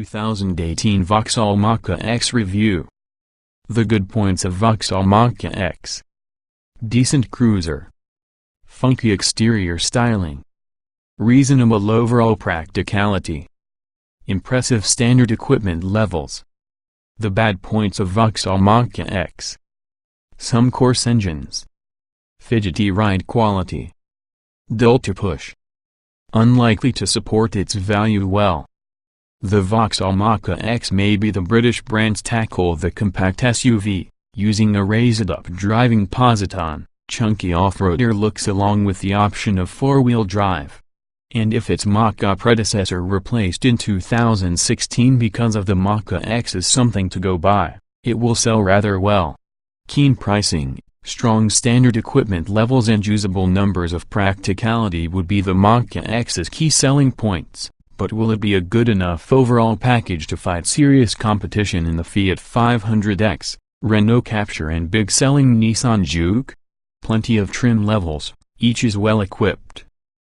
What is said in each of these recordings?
2018 Vauxhall Mokka X Review. The good points of Vauxhall Mokka X. Decent cruiser. Funky exterior styling. Reasonable overall practicality. Impressive standard equipment levels. The bad points of Vauxhall Mokka X. Some coarse engines. Fidgety ride quality. Dull to push. Unlikely to support its value well. The Vauxhall Mokka X may be the British brand's tackle the compact SUV, using a raised-up driving positon, chunky off-roader looks along with the option of four-wheel drive. And if its Mokka predecessor replaced in 2016 because of the Mokka X is something to go by, it will sell rather well. Keen pricing, strong standard equipment levels and usable numbers of practicality would be the Mokka X's key selling points. But will it be a good enough overall package to fight serious competition in the Fiat 500X, Renault Captur and big-selling Nissan Juke? Plenty of trim levels, each is well equipped.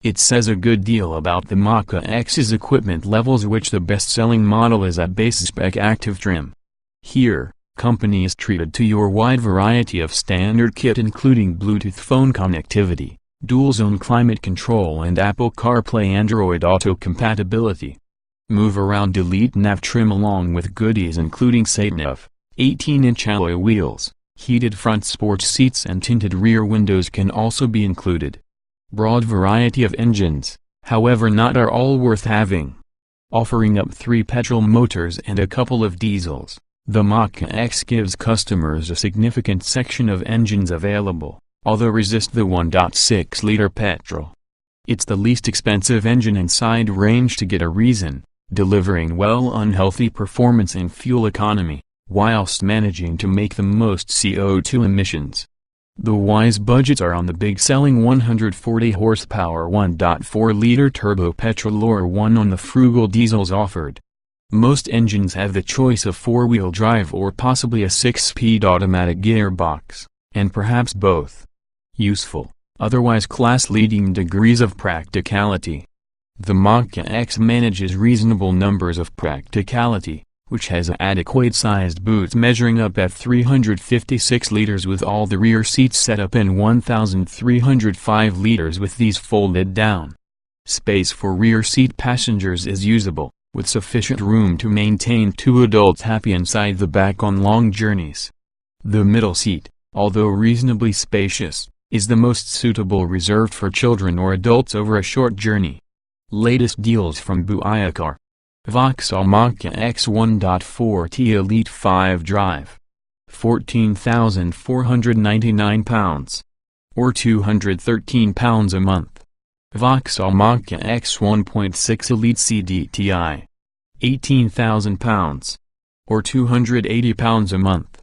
It says a good deal about the Mokka X's equipment levels, which the best-selling model is at base-spec active trim. Here, company is treated to your wide variety of standard kit including Bluetooth phone connectivity, dual-zone climate control and Apple CarPlay Android Auto compatibility. Move around delete nav trim along with goodies including sat-nav, 18-inch alloy wheels, heated front sports seats and tinted rear windows can also be included. Broad variety of engines, however not are all worth having. Offering up 3 petrol motors and a couple of diesels, the Mokka X gives customers a significant section of engines available, although resist the 1.6-liter petrol. It's the least expensive engine inside range to get a reason, delivering well unhealthy performance and fuel economy, whilst managing to make the most CO2 emissions. The wise budgets are on the big-selling 140 horsepower 1.4-liter turbo petrol or one on the frugal diesels offered. Most engines have the choice of four-wheel drive or possibly a 6-speed automatic gearbox, and perhaps both. Useful, otherwise class-leading degrees of practicality. The Mokka X manages reasonable numbers of practicality, which has adequate-sized boots measuring up at 356 liters with all the rear seats set up and 1,305 liters with these folded down. Space for rear seat passengers is usable, with sufficient room to maintain 2 adults happy inside the back on long journeys. The middle seat, although reasonably spacious, is the most suitable, reserved for children or adults over a short journey. Latest deals from Buiacar. Vauxhall Mokka X 1.4T Elite 5 Drive. £14,499. Or £213 a month. Vauxhall Mokka X 1.6 Elite CDTI. £18,000. Or £280 a month.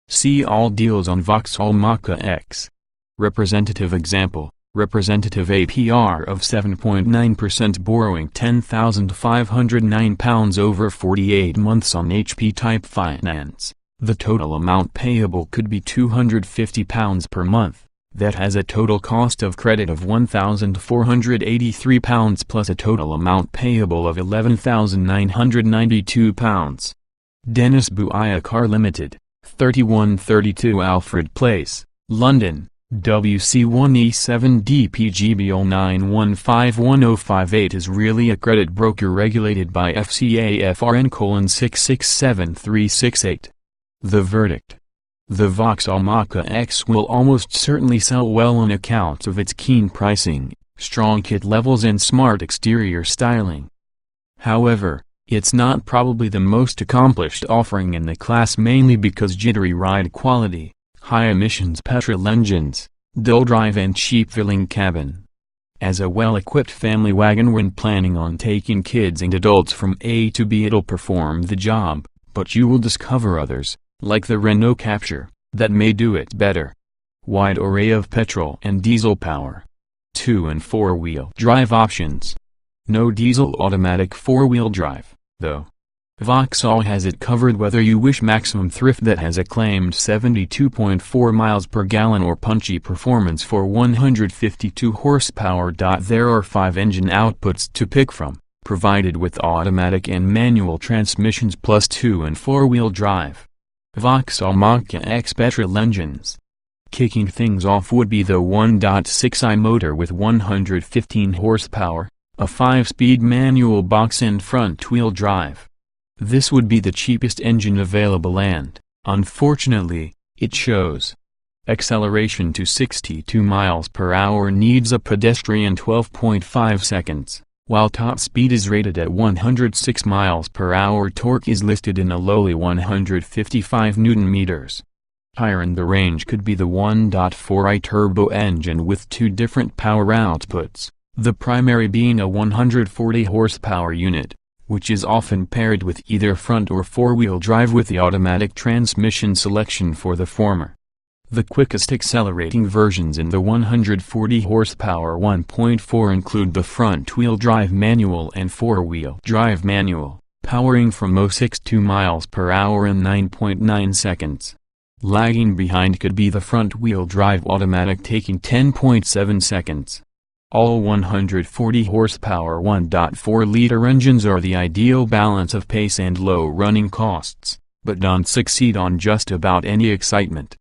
See all deals on Vauxhall Mokka X. Representative example, representative APR of 7.9% borrowing £10,509 over 48 months on HP type finance. The total amount payable could be £250 per month. That has a total cost of credit of £1,483 plus a total amount payable of £11,992. Dennis Buiacar Limited, 3132 Alfred Place, London, WC1E7DPGBO915158 is really a credit broker regulated by FCAFRN:667368. The verdict. The Vauxhall Mokka X will almost certainly sell well on account of its keen pricing, strong kit levels and smart exterior styling. However, it's not probably the most accomplished offering in the class, mainly because jittery ride quality, high-emissions petrol engines, dull drive and cheap filling cabin. As a well-equipped family wagon when planning on taking kids and adults from A to B, it'll perform the job, but you will discover others, like the Renault Captur, that may do it better. Wide array of petrol and diesel power. 2- and 4-wheel drive options. No diesel automatic 4-wheel drive, though. Vauxhall has it covered whether you wish maximum thrift that has a claimed 72.4 miles per gallon or punchy performance for 152 horsepower. There are 5 engine outputs to pick from, provided with automatic and manual transmissions plus 2- and 4-wheel drive. Vauxhall Mokka X petrol engines. Kicking things off would be the 1.6i motor with 115 horsepower, a 5-speed manual box and front-wheel drive. This would be the cheapest engine available and, unfortunately, it shows. Acceleration to 62 miles per hour needs a pedestrian 12.5 seconds, while top speed is rated at 106 miles per hour. Torque is listed in a lowly 155 Nm. Higher in the range could be the 1.4i turbo engine with 2 different power outputs, the primary being a 140 horsepower unit, which is often paired with either front or 4-wheel drive with the automatic transmission selection for the former. The quickest accelerating versions in the 140 horsepower 1.4 include the front-wheel drive manual and 4-wheel drive manual, powering from 0 miles per hour in 9.9 seconds. Lagging behind could be the front-wheel drive automatic taking 10.7 seconds. All 140 horsepower 1.4-liter engines are the ideal balance of pace and low running costs, but don't succeed on just about any excitement.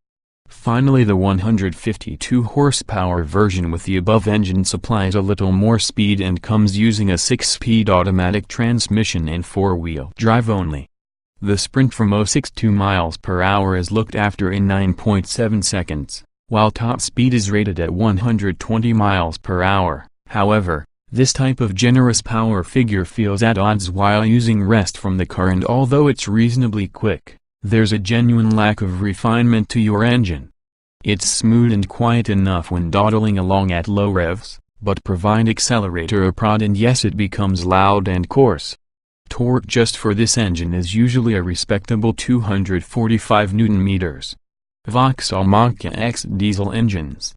Finally, the 152 horsepower version with the above engine supplies a little more speed and comes using a 6-speed automatic transmission and 4-wheel drive only. The sprint from 0 miles per hour is looked after in 9.7 seconds, while top speed is rated at 120 miles per hour. However, this type of generous power figure feels at odds while using rest from the car, and although it's reasonably quick, there's a genuine lack of refinement to your engine. It's smooth and quiet enough when dawdling along at low revs, but provide accelerator a prod and yes, it becomes loud and coarse. Torque just for this engine is usually a respectable 245 Nm. Vauxhall Mokka X diesel engines.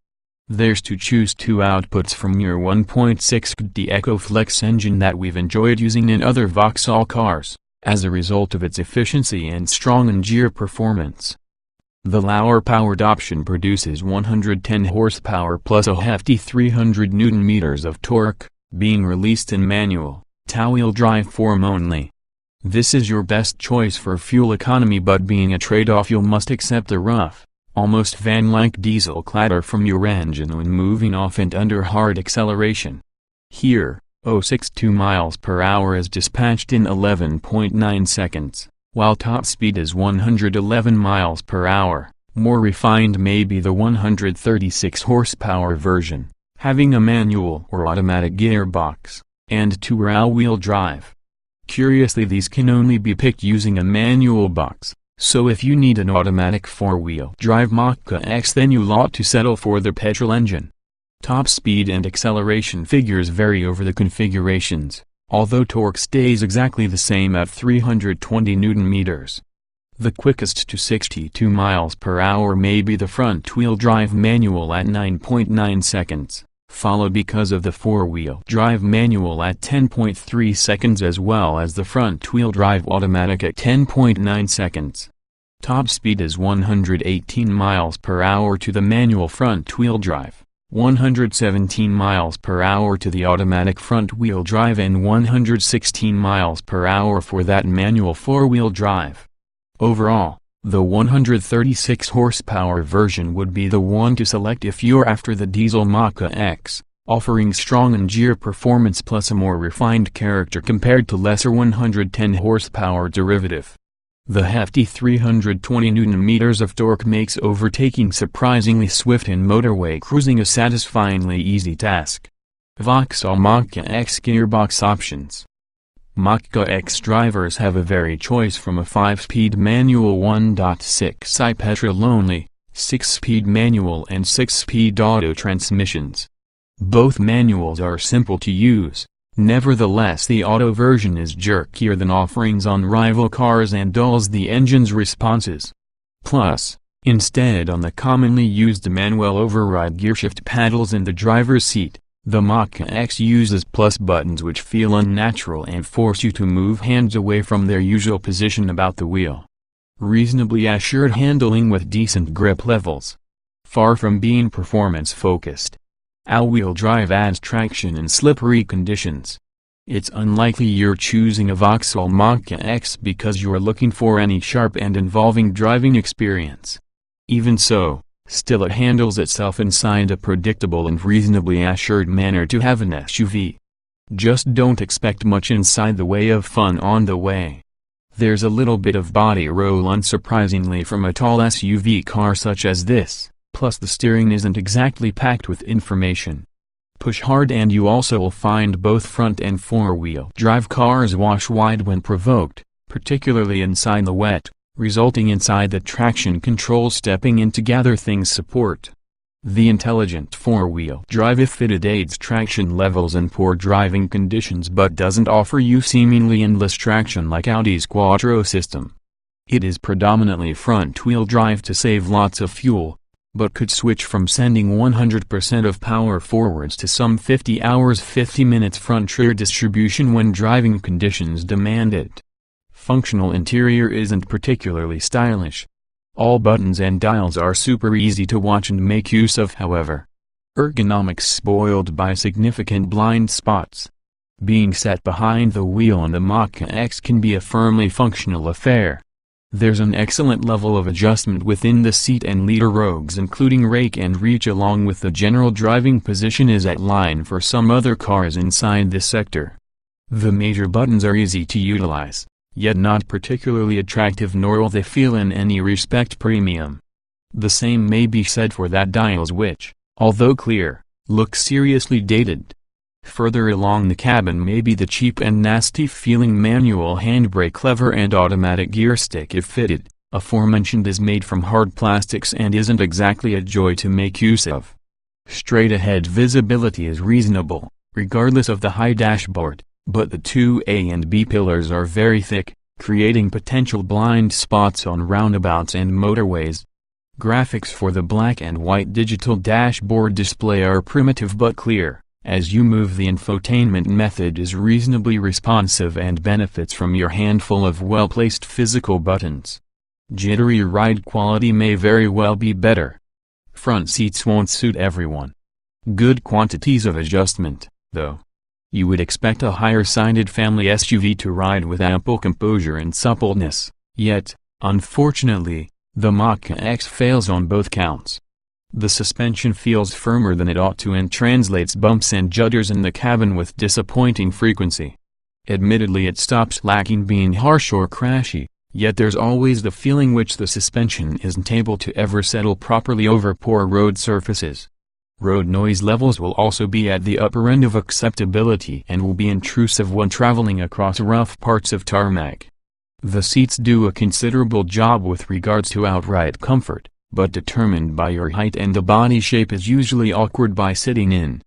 There's to choose 2 outputs from your 1.6D EcoFlex engine that we've enjoyed using in other Vauxhall cars, as a result of its efficiency and strong engine performance. The lower powered option produces 110 horsepower plus a hefty 300 Nm of torque, being released in manual, two-wheel drive form only. This is your best choice for fuel economy, but being a trade-off, you'll must accept the rough, almost van-like diesel clatter from your engine when moving off and under hard acceleration. Here, 0 miles per hour is dispatched in 11.9 seconds, while top speed is 111 miles per hour. More refined may be the 136 horsepower version, having a manual or automatic gearbox, and 2 all-wheel drive. Curiously, these can only be picked using a manual box, so if you need an automatic 4-wheel drive Mokka X, then you'll ought to settle for the petrol engine. Top speed and acceleration figures vary over the configurations, although torque stays exactly the same at 320 Nm. The quickest to 62 miles per hour may be the front-wheel drive manual at 9.9 seconds, followed because of the 4-wheel drive manual at 10.3 seconds as well as the front-wheel drive automatic at 10.9 seconds. Top speed is 118 miles per hour to the manual front-wheel drive, 117 miles per hour to the automatic front-wheel drive, and 116 miles per hour for that manual 4-wheel drive. Overall, the 136 horsepower version would be the one to select if you're after the diesel Mokka X, offering strong engine performance plus a more refined character compared to lesser 110 horsepower derivative. The hefty 320 Nm of torque makes overtaking surprisingly swift and motorway cruising a satisfyingly easy task. Vauxhall Mokka X gearbox options. Mokka X drivers have a varied choice from a 5-speed manual 1.6i petrol-only, 6-speed manual and 6-speed auto transmissions. Both manuals are simple to use, nevertheless the auto version is jerkier than offerings on rival cars and dulls the engine's responses. Plus, instead on the commonly used manual override gearshift paddles in the driver's seat, the Mokka X uses plus buttons which feel unnatural and force you to move hands away from their usual position about the wheel. Reasonably assured handling with decent grip levels. Far from being performance-focused. All-wheel drive adds traction in slippery conditions. It's unlikely you're choosing a Vauxhall Mokka X because you're looking for any sharp and involving driving experience. Even so, still it handles itself inside a predictable and reasonably assured manner to have an SUV. Just don't expect much inside the way of fun on the way. There's a little bit of body roll unsurprisingly from a tall SUV car such as this, plus the steering isn't exactly packed with information. Push hard and you also will find both front and four-wheel drive cars wash wide when provoked, particularly inside the wet, resulting inside the traction control stepping in to gather things support. The intelligent four-wheel drive if fitted aids traction levels in poor driving conditions but doesn't offer you seemingly endless traction like Audi's Quattro system. It is predominantly front-wheel drive to save lots of fuel, but could switch from sending 100% of power forwards to some 50 hours 50 minutes front-rear distribution when driving conditions demand it. Functional interior isn't particularly stylish. All buttons and dials are super easy to watch and make use of however. Ergonomics spoiled by significant blind spots. Being set behind the wheel on the Mokka X can be a firmly functional affair. There's an excellent level of adjustment within the seat and leader rogues including rake and reach along with the general driving position is at line for some other cars inside this sector. The major buttons are easy to utilize, yet not particularly attractive nor will they feel in any respect premium. The same may be said for that dials which, although clear, look seriously dated. Further along the cabin may be the cheap and nasty feeling manual handbrake lever and automatic gear stick if fitted. Aforementioned is made from hard plastics and isn't exactly a joy to make use of. Straight ahead visibility is reasonable, regardless of the high dashboard, but the two A and B pillars are very thick, creating potential blind spots on roundabouts and motorways. Graphics for the black and white digital dashboard display are primitive but clear. As you move the infotainment method is reasonably responsive and benefits from your handful of well-placed physical buttons. Jittery ride quality may very well be better. Front seats won't suit everyone. Good quantities of adjustment, though. You would expect a higher-sided family SUV to ride with ample composure and suppleness, yet, unfortunately, the Mokka X fails on both counts. The suspension feels firmer than it ought to and translates bumps and judders in the cabin with disappointing frequency. Admittedly it stops lacking being harsh or crashy, yet there's always the feeling which the suspension isn't able to ever settle properly over poor road surfaces. Road noise levels will also be at the upper end of acceptability and will be intrusive when traveling across rough parts of tarmac. The seats do a considerable job with regards to outright comfort, but determined by your height and the body shape is usually awkward by sitting in.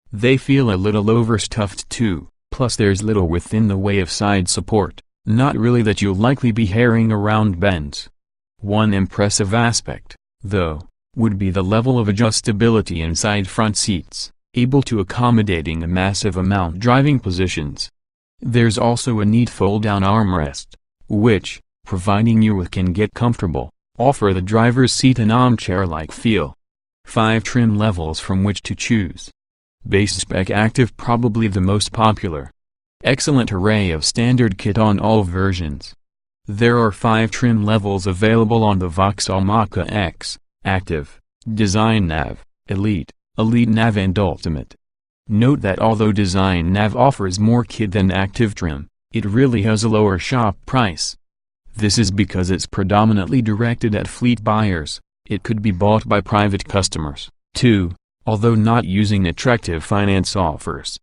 They feel a little overstuffed too, plus there's little within the way of side support, not really that you'll likely be herring around bends. One impressive aspect, though, would be the level of adjustability inside front seats, able to accommodating a massive amount driving positions. There's also a neat fold-down armrest, which, providing you can get comfortable, offer the driver's seat an armchair-like feel. 5 trim levels from which to choose. Base spec active probably the most popular. Excellent array of standard kit on all versions. There are 5 trim levels available on the Vauxhall Mokka X, Active, Design Nav, Elite, Elite Nav and Ultimate. Note that although Design Nav offers more kit than Active trim, it really has a lower shop price. This is because it's predominantly directed at fleet buyers. It could be bought by private customers, too, although not using attractive finance offers.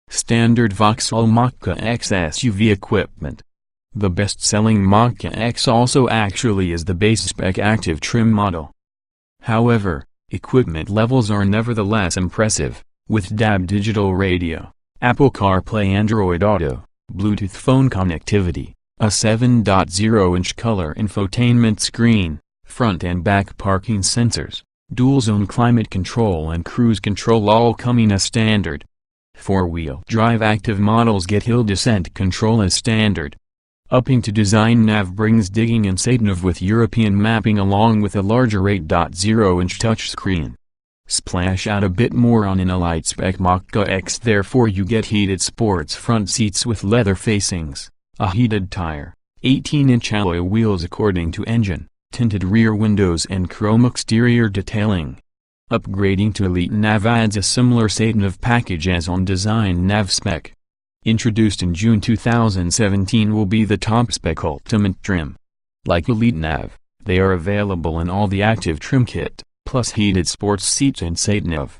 Standard Vauxhall Mokka X SUV equipment. The best-selling Mokka X also actually is the base-spec active trim model. However, equipment levels are nevertheless impressive, with DAB digital radio, Apple CarPlay Android Auto, Bluetooth phone connectivity, a 7.0-inch color infotainment screen, front and back parking sensors, dual-zone climate control and cruise control all coming as standard. 4-wheel drive active models get hill descent control as standard. Upping to Design Nav brings digging and sat nav with European mapping along with a larger 8.0-inch touchscreen. Splash out a bit more on an elite spec Mokka X. Therefore you get heated sports front seats with leather facings, a heated tire, 18-inch alloy wheels according to engine, tinted rear windows and chrome exterior detailing. Upgrading to Elite Nav adds a similar Satan-of package as on design Nav spec. Introduced in June 2017 will be the top spec Ultimate trim. Like Elite Nav, they are available in all the active trim kit, plus heated sports seats and Satan-of.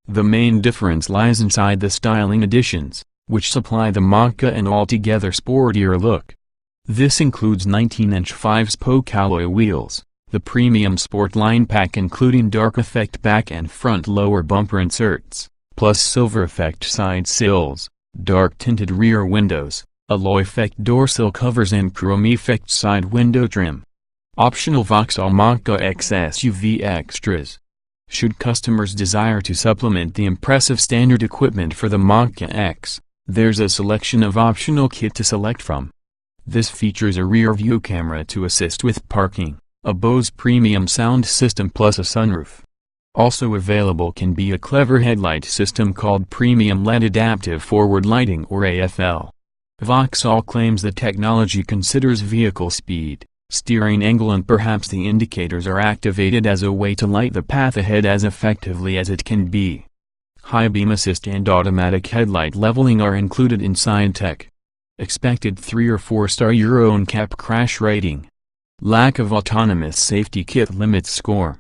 The main difference lies inside the styling additions, which supply the Mokka an altogether sportier look. This includes 19-inch 5-spoke alloy wheels, the premium Sport Line pack including dark effect back and front lower bumper inserts, plus silver effect side sills, dark tinted rear windows, alloy effect door sill covers and chrome effect side window trim. Optional Vauxhall Mokka X SUV extras. Should customers desire to supplement the impressive standard equipment for the Mokka X, there's a selection of optional kit to select from. This features a rear view camera to assist with parking, a Bose premium sound system plus a sunroof. Also available can be a clever headlight system called Premium LED Adaptive Forward Lighting or AFL. Vauxhall claims the technology considers vehicle speed, steering angle and perhaps the indicators are activated as a way to light the path ahead as effectively as it can be. High beam assist and automatic headlight leveling are included inside tech. Expected 3 or 4-star Euro NCAP crash rating. Lack of autonomous safety kit limits score.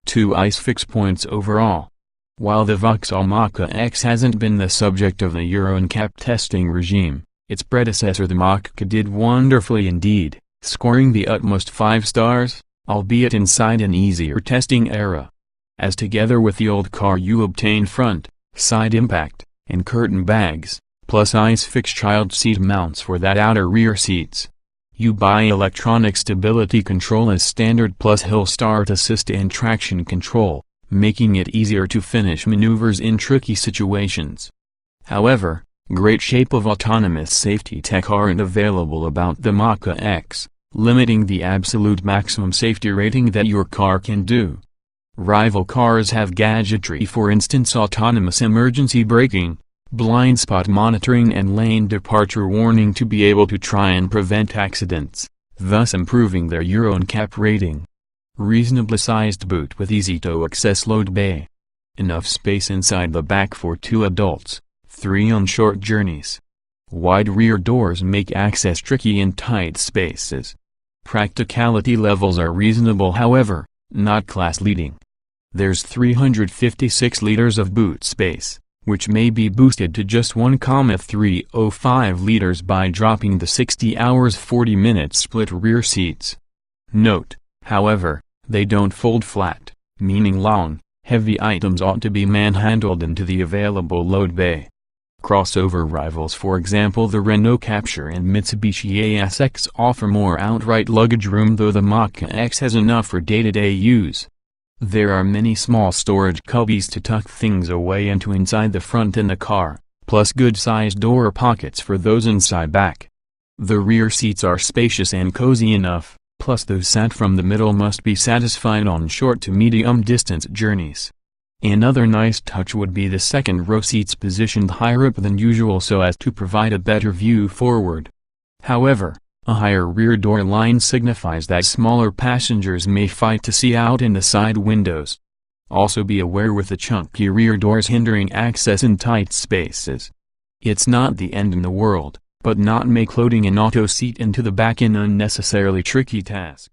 2 ICE points overall. While the Vauxhall Mokka X hasn't been the subject of the Euro NCAP testing regime, its predecessor the Mokka did wonderfully indeed, scoring the utmost 5 stars, albeit inside an easier testing era. As together with the old car you obtain front, side impact, and curtain bags, plus ICE child seat mounts for that outer rear seats. You buy electronic stability control as standard plus hill start assist and traction control, making it easier to finish maneuvers in tricky situations. However, great shape of autonomous safety tech aren't available about the Mokka X, limiting the absolute maximum safety rating that your car can do. Rival cars have gadgetry, for instance autonomous emergency braking, blind spot monitoring and lane departure warning to be able to try and prevent accidents, thus improving their Euro NCAP rating. Reasonably sized boot with easy-to-access load bay. Enough space inside the back for 2 adults, 3 on short journeys. Wide rear doors make access tricky in tight spaces. Practicality levels are reasonable, however, not class-leading. There's 356 liters of boot space, which may be boosted to just 1,305 liters by dropping the 60 hours 40 minutes split rear seats. Note, however, they don't fold flat, meaning long, heavy items ought to be manhandled into the available load bay. Crossover rivals, for example the Renault Captur and Mitsubishi ASX, offer more outright luggage room, though the Mokka X has enough for day-to-day use. There are many small storage cubbies to tuck things away into inside the front in the car, plus good-sized door pockets for those inside back. The rear seats are spacious and cozy enough, plus those sat from the middle must be satisfied on short to medium distance journeys. Another nice touch would be the second row seats positioned higher up than usual so as to provide a better view forward. However, a higher rear door line signifies that smaller passengers may fight to see out in the side windows. Also be aware with the chunky rear doors hindering access in tight spaces. It's not the end in the world, but not make loading an auto seat into the back an unnecessarily tricky task.